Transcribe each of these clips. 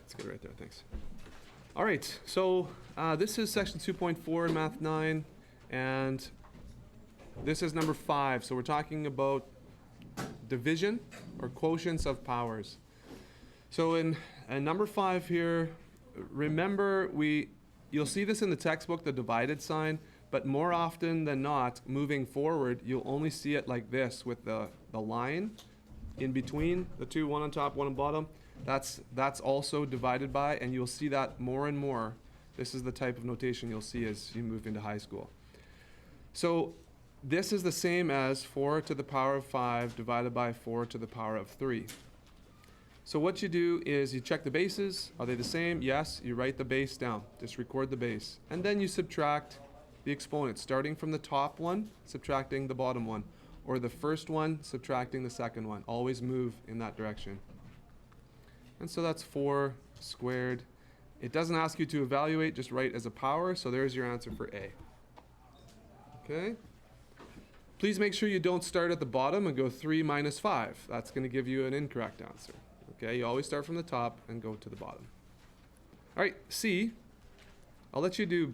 That's good right there, thanks. All right, so this is section 2.4 in Math 9, and this is number 5. So we're talking about division or quotients of powers. So in number 5 here, remember you'll see this in the textbook, the divided sign, but more often than not, moving forward, you'll only see it like this with the line in between the two, one on top, one on bottom. That's also divided by, and you'll see that more and more. This is the type of notation you'll see as you move into high school. So this is the same as 4 to the power of 5 divided by 4 to the power of 3. So what you do is you check the bases. Are they the same? Yes. You write the base down. Just record the base. And then you subtract the exponents, starting from the top one, subtracting the bottom one, or the first one, subtracting the second one. Always move in that direction. And so that's 4 squared. It doesn't ask you to evaluate, just write as a power. So there's your answer for A. Okay? Please make sure you don't start at the bottom and go 3 minus 5. That's going to give you an incorrect answer. Okay, you always start from the top and go to the bottom. All right, C. I'll let you do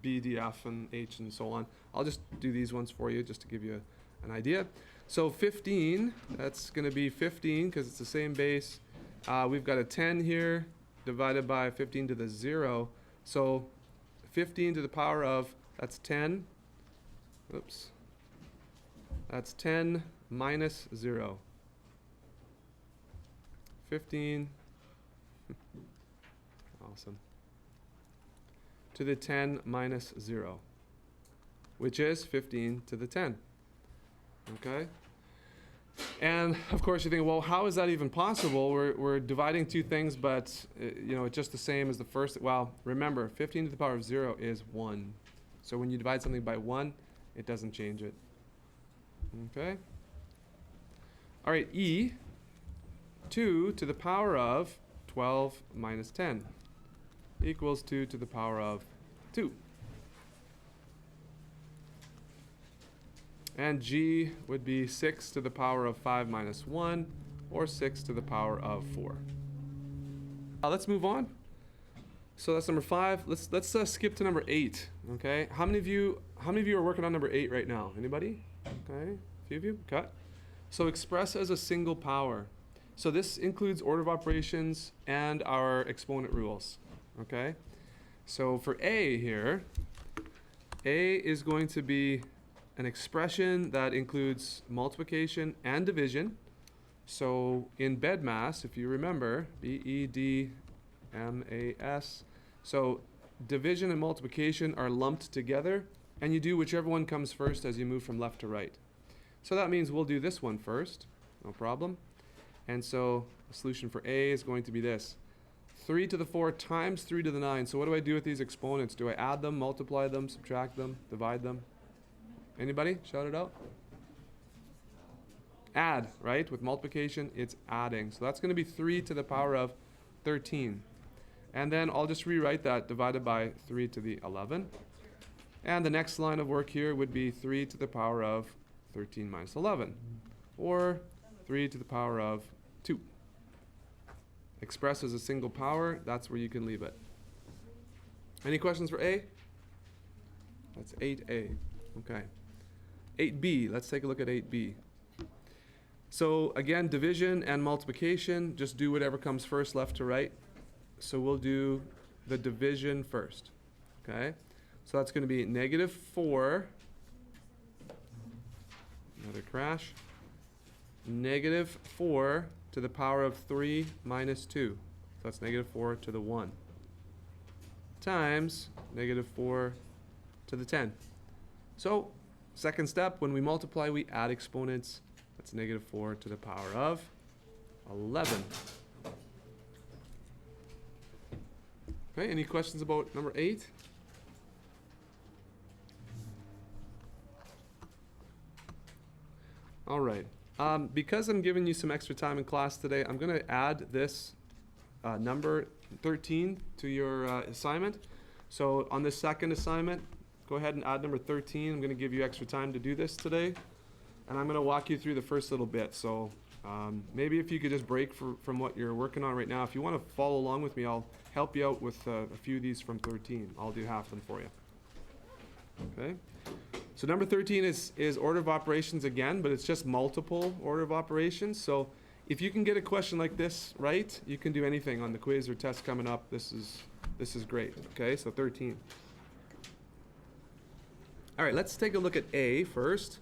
B, D, F, and H, and so on. I'll just do these ones for you just to give you an idea. So 15, that's going to be 15 because it's the same base. We've got a 10 here divided by 15 to the 0. So 15 to the power of, that's 10. Oops. That's 10 minus 0. 15. Awesome. To the 10 minus 0, which is 15 to the 10. Okay? And of course you think, well, how is that even possible? We're dividing two things, but it's just the same as the first. Well, remember, 15 to the power of 0 is 1. So when you divide something by 1, it doesn't change it. Okay? All right, E, 2 to the power of 12 minus 10 equals 2 to the power of 2. And G would be 6 to the power of 5 minus 1, or 6 to the power of 4. Let's move on. So that's number 5. Let's skip to number 8. Okay. How many of you are working on number 8 right now? Anybody? Okay. A few of you. Cut. So express as a single power. So this includes order of operations and our exponent rules. Okay. So for A here, A is going to be an expression that includes multiplication and division. So in BEDMAS, if you remember, BEDMAS, so division and multiplication are lumped together, and you do whichever one comes first as you move from left to right. So that means we'll do this one first, no problem. And so the solution for A is going to be this. 3 to the 4 times 3 to the 9. So what do I do with these exponents? Do I add them, multiply them, subtract them, divide them? Anybody? Shout it out. Add, right? With multiplication, it's adding. So that's going to be 3 to the power of 13. And then I'll just rewrite that divided by 3 to the 11. And the next line of work here would be 3 to the power of 13 minus 11. Or 3 to the power of 2. Expressed as a single power, that's where you can leave it. Any questions for A? That's 8A. Okay. 8B, let's take a look at 8B. So again, division and multiplication, just do whatever comes first, left to right. So we'll do the division first. Okay? So that's going to be negative 4. Another crash. Negative 4 to the power of 3 minus 2. So that's negative 4 to the 1. Times negative 4 to the 10. So second step, when we multiply, we add exponents. That's negative 4 to the power of 11. Okay, any questions about number 8? All right. Because I'm giving you some extra time in class today, I'm going to add this number 13 to your assignment. So on this second assignment, go ahead and add number 13. I'm going to give you extra time to do this today. And I'm going to walk you through the first little bit. So Maybe if you could just break from what you're working on right now. If you want to follow along with me, I'll help you out with a few of these from 13. I'll do half them for you. Okay. So number 13 is order of operations again, but it's just multiple order of operations. So if you can get a question like this right, you can do anything on the quiz or test coming up. This is great. Okay, so 13. All right, let's take a look at A first.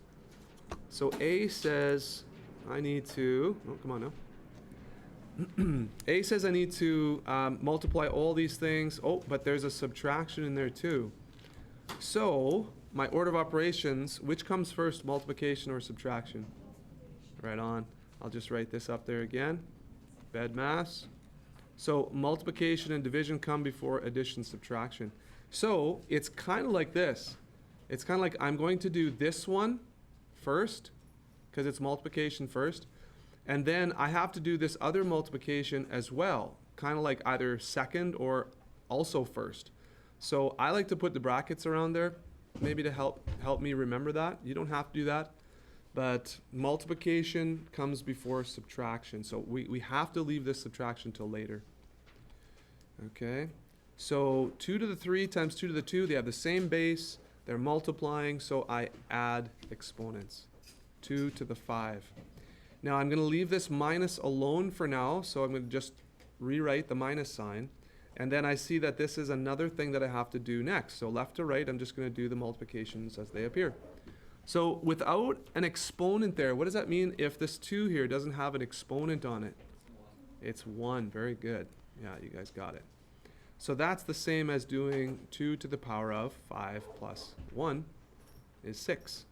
So A says I need to, oh, come on now. A says I need to multiply all these things. Oh, but there's a subtraction in there too. So my order of operations, which comes first, multiplication or subtraction? Right on. I'll just write this up there again. Bed maths. So multiplication and division come before addition, subtraction. So it's kind of like this. It's kind of like I'm going to do this one first, because it's multiplication first, and then I have to do this other multiplication as well, kind of like either second or also first. So I like to put the brackets around there, maybe to help me remember that. You don't have to do that, but multiplication comes before subtraction. So we have to leave this subtraction till later. Okay, so 2 to the 3 times 2 to the 2, they have the same base, they're multiplying, so I add exponents. 2 to the 5. Now I'm going to leave this minus alone for now, so I'm going to just rewrite the minus sign. And then I see that this is another thing that I have to do next. So left to right, I'm just going to do the multiplications as they appear. So without an exponent there, what does that mean if this 2 here doesn't have an exponent on it? It's 1. Very good. Yeah, you guys got it. So that's the same as doing 2 to the power of 5 plus 1 is 6.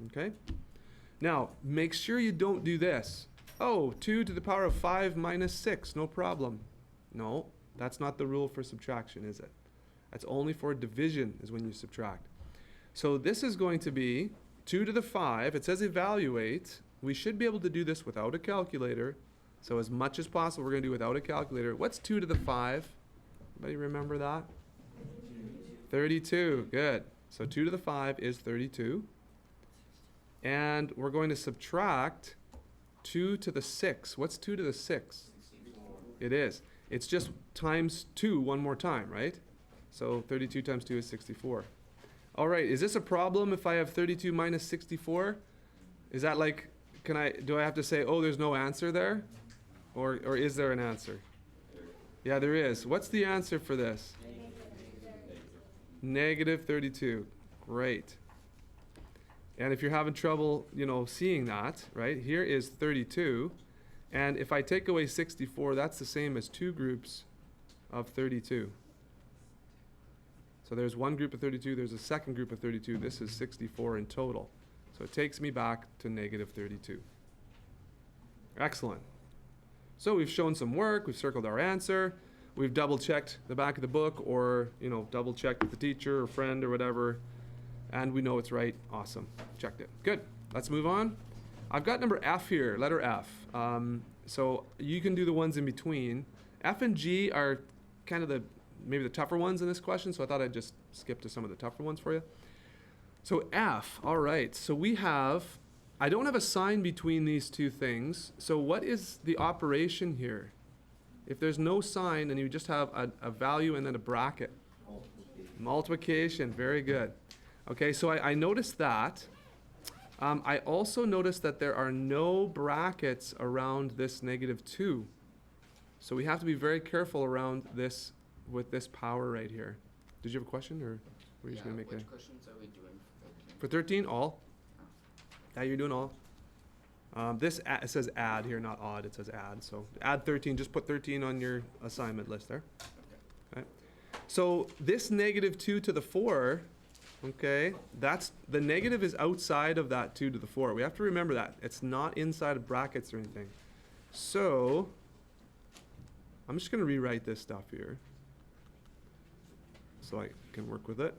Okay? Now, make sure you don't do this. Oh, 2 to the power of 5 minus 6, no problem. No, that's not the rule for subtraction, is it? That's only for division is when you subtract. So this is going to be 2 to the 5. It says evaluate. We should be able to do this without a calculator. So as much as possible, we're going to do without a calculator. What's 2 to the 5? Anybody remember that? 32. Good. So 2 to the 5 is 32. And we're going to subtract 2 to the 6. What's 2 to the 6? 64. It is. It's just times 2 one more time, right? So 32 times 2 is 64. All right, is this a problem if I have 32 minus 64? Is that like, do I have to say, oh, there's no answer there? Or is there an answer? Yeah, there is. What's the answer for this? Negative 32. Great. And if you're having trouble, seeing that, right? Here is 32. And if I take away 64, that's the same as 2 groups of 32. So there's one group of 32, there's a second group of 32. This is 64 in total. So it takes me back to negative 32. Excellent. So we've shown some work, we've circled our answer, we've double-checked the back of the book, or double-checked with the teacher or friend or whatever, and we know it's right. Awesome. Checked it. Good. Let's move on. I've got number F here, letter F. So you can do the ones in between. F and G are kind of maybe the tougher ones in this question, so I thought I'd just skip to some of the tougher ones for you. So F, all right. So I don't have a sign between these two things. So what is the operation here? If there's no sign and you just have a value and then a bracket. Multiplication, very good. Okay, so I noticed that. I also noticed that there are no brackets around this negative 2. So we have to be very careful around this with this power right here. Did you have a question, or were you just going to make which questions are we doing for 13? All? Yeah, you're doing all. It says add here, not odd. It says add. So add 13. Just put 13 on your assignment list there. Okay. So this negative 2 to the 4, okay, the negative is outside of that 2 to the 4. We have to remember that. It's not inside of brackets or anything. So I'm just going to rewrite this stuff here so I can work with it.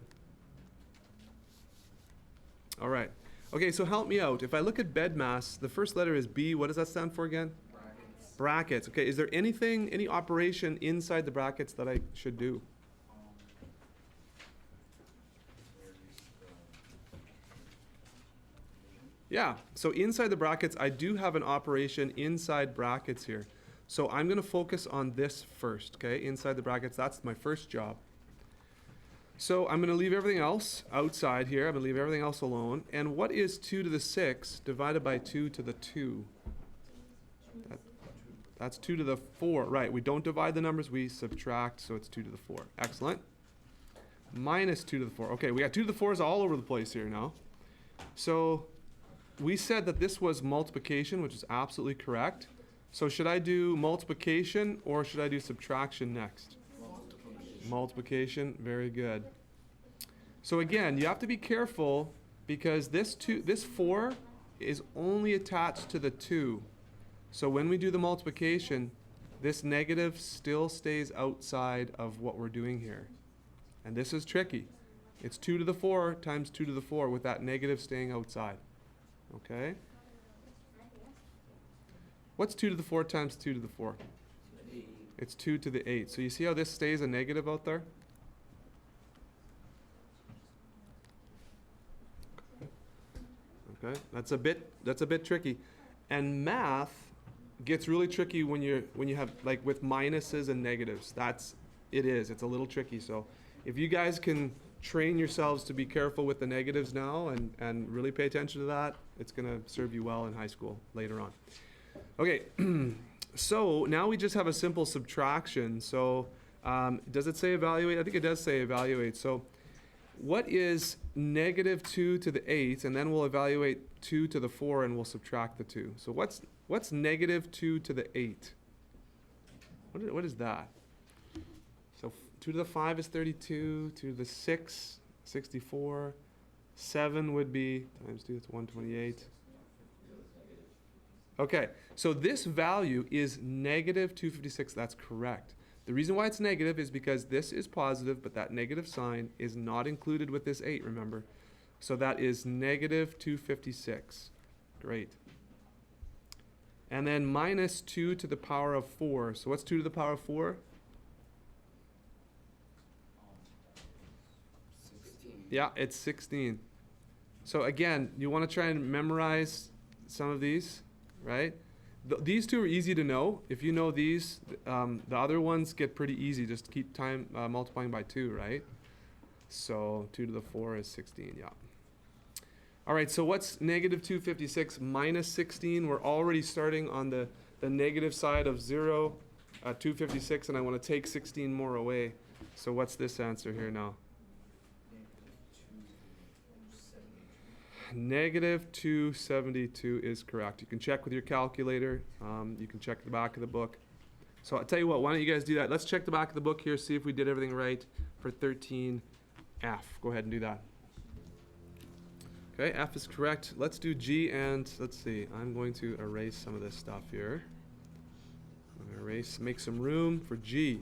All right. Okay, so help me out. If I look at BEDMAS, the first letter is B. What does that stand for again? Brackets. Brackets. Okay, is there any operation inside the brackets that I should do? Yeah, so inside the brackets, I do have an operation inside brackets here. So I'm going to focus on this first, okay? Inside the brackets, that's my first job. So I'm going to leave everything else outside here. I'm going to leave everything else alone. And what is 2 to the 6 divided by 2 to the 2? That's 2 to the 4. Right, we don't divide the numbers, we subtract, so it's 2 to the 4. Excellent. Minus 2 to the 4. Okay, we got 2 to the 4s all over the place here now. So we said that this was multiplication, which is absolutely correct. So should I do multiplication or should I do subtraction next? Multiplication, very good. So again, you have to be careful because this 4 is only attached to the 2. So when we do the multiplication, this negative still stays outside of what we're doing here. And this is tricky. It's 2 to the 4 times 2 to the 4 with that negative staying outside. Okay? What's 2 to the 4 times 2 to the 4? 8. It's 2 to the 8. So you see how this stays a negative out there? Okay, that's a bit tricky. And math gets really tricky when you have like with minuses and negatives. It's a little tricky. So if you guys can train yourselves to be careful with the negatives now and really pay attention to that, it's going to serve you well in high school later on. Okay, so now we just have a simple subtraction. So does it say evaluate? I think it does say evaluate. So what is negative 2 to the 8? And then we'll evaluate 2 to the 4 and we'll subtract the 2. So what's negative 2 to the 8? What is that? So 2 to the 5 is 32, 2 to the 6, 64, 7 would be, times 2, that's 128. Okay, so this value is negative 256, that's correct. The reason why it's negative is because this is positive, but that negative sign is not included with this 8, remember? So that is negative 256. Great. And then minus 2 to the power of 4. So what's 2 to the power of 4? 16. Yeah, it's 16. So again, you want to try and memorize some of these, right? These two are easy to know. If you know these, the other ones get pretty easy. Just keep time multiplying by 2, right? So 2 to the 4 is 16, yeah. All right, so what's negative 256 minus 16? We're already starting on the negative side of 0, 256, and I want to take 16 more away. So what's this answer here now? Negative 272 is correct. You can check with your calculator. You can check the back of the book. So I'll tell you what, why don't you guys do that? Let's check the back of the book here, see if we did everything right for 13F. Go ahead and do that. Okay, F is correct. Let's do G, and let's see. I'm going to erase some of this stuff here. I'm going to erase, make some room for G.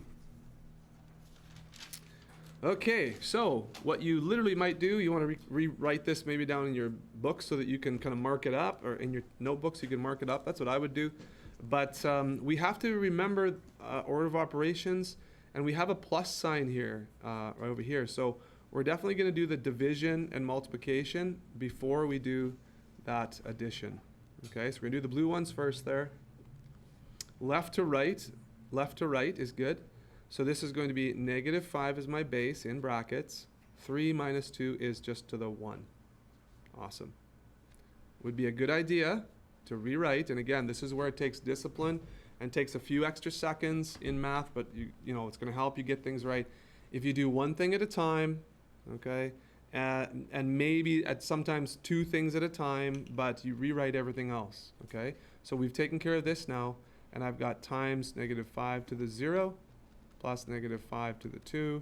Okay, so what you literally might do, you want to rewrite this maybe down in your book so that you can kind of mark it up, or in your notebooks you can mark it up. That's what I would do. But we have to remember order of operations, and we have a plus sign here, right over here. So we're definitely going to do the division and multiplication before we do that addition. Okay, so we're going to do the blue ones first there. Left to right is good. So this is going to be negative 5 is my base in brackets. 3 minus 2 is just to the 1. Awesome. Would be a good idea to rewrite. And again, this is where it takes discipline and takes a few extra seconds in math, but you know, it's going to help you get things right. If you do one thing at a time, okay, and maybe at sometimes 2 things at a time, but you rewrite everything else, okay? So we've taken care of this now, and I've got times negative 5 to the 0 plus negative 5 to the 2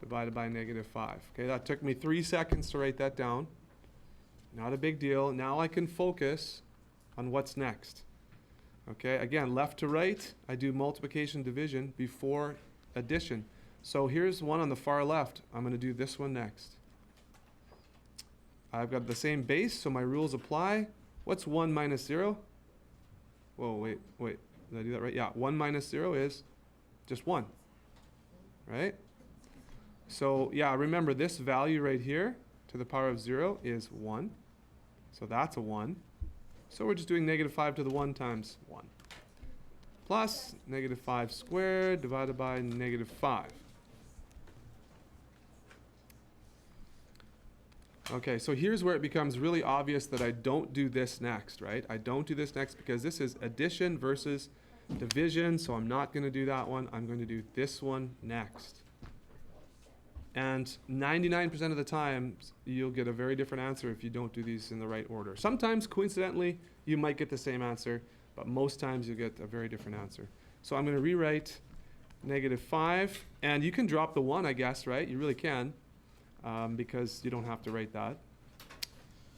divided by negative 5. Okay, that took me 3 seconds to write that down. Not a big deal. Now I can focus on what's next. Okay, again, left to right, I do multiplication division before addition. So here's one on the far left. I'm going to do this one next. I've got the same base, so my rules apply. What's 1 minus 0? Whoa, wait. Did I do that right? Yeah, 1 minus 0 is just 1. Right? So yeah, remember this value right here to the power of 0 is 1. So that's a 1. So we're just doing negative 5 to the 1 times 1. Plus negative 5 squared divided by negative 5. Okay, so here's where it becomes really obvious that I don't do this next, right? I don't do this next because this is addition versus division, so I'm not going to do that one. I'm going to do this one next. And 99% of the time, you'll get a very different answer if you don't do these in the right order. Sometimes, coincidentally, you might get the same answer, but most times you'll get a very different answer. So I'm going to rewrite negative 5, and you can drop the 1, I guess, right? You really can, because you don't have to write that.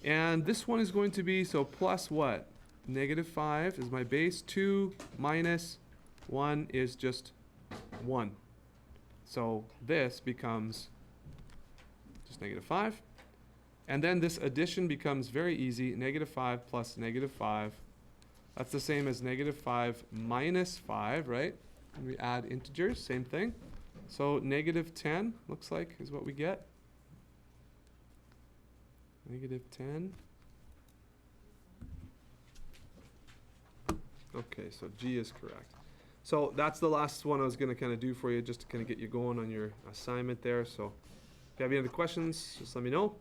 And this one is going to be, so plus what? Negative 5 is my base. 2 minus 1 is just 1. So this becomes just negative 5. And then this addition becomes very easy. Negative 5 plus negative 5. That's the same as negative 5 minus 5, right? And we add integers, same thing. So negative 10 looks like is what we get. Negative 10. Okay, so G is correct. So that's the last one I was going to kind of do for you, just to kind of get you going on your assignment there. So if you have any other questions, just let me know.